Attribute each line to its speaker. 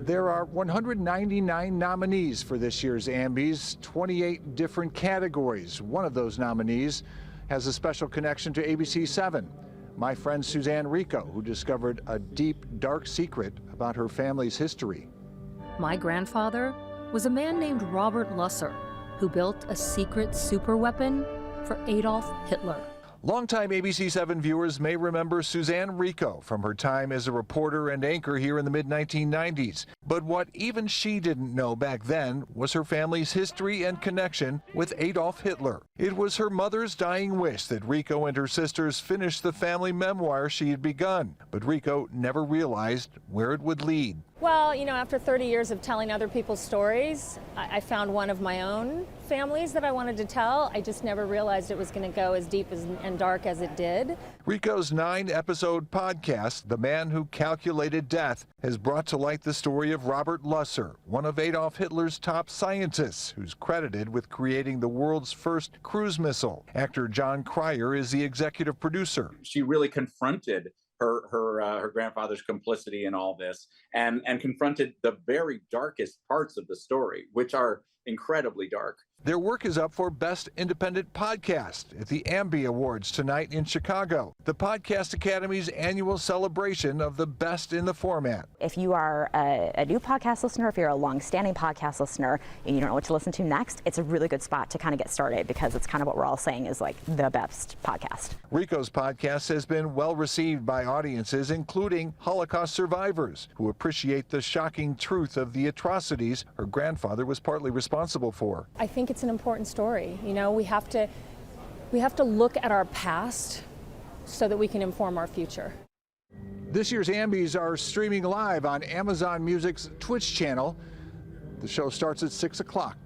Speaker 1: There are 199 nominees for this year's AMBIES, 28 different categories. One of those nominees has a special connection to ABC7. My friend Suzanne Rico, who discovered a deep, dark secret about her family's history.
Speaker 2: My grandfather was a man named Robert Lusser, who built a secret superweapon for Adolf Hitler.
Speaker 1: Longtime ABC7 viewers may remember Suzanne Rico from her time as a reporter and anchor here in the mid-1990s. But what even she didn't know back then was her family's history and connection with Adolf Hitler. It was her mother's dying wish that Rico and her sisters finish the family memoir she had begun. But Rico never realized where it would lead.
Speaker 3: Well, you know, after 30 years of telling other people's stories, I found one of my own families that I wanted to tell. I just never realized it was going to go as deep and dark as it did.
Speaker 1: Rico's 9-episode podcast, The Man Who Calculated Death, has brought to light the story of Robert Lusser, one of Adolf Hitler's top scientists, who's credited with creating the world's first cruise missile. Actor John Cryer is the executive producer.
Speaker 4: She really confronted her grandfather's complicity in all this and confronted the very darkest parts of the story, which are incredibly dark.
Speaker 1: Their work is up for Best Independent Podcast at the AMBIE Awards tonight in Chicago, the Podcast Academy's annual celebration of the best in the format.
Speaker 5: If you are a new podcast listener, if you're a long-standing podcast listener and you don't know what to listen to next, it's a really good spot to kind of get started because it's kind of what we're all saying is like the best podcast.
Speaker 1: Rico's podcast has been well received by audiences, including Holocaust survivors, who appreciate the shocking truth of the atrocities her grandfather was partly responsible for.
Speaker 3: I think it's an important story. You know, we have to look at our past so that we can inform our future.
Speaker 1: This year's AMBIES are streaming live on Amazon Music's Twitch channel. The show starts at 6 o'clock.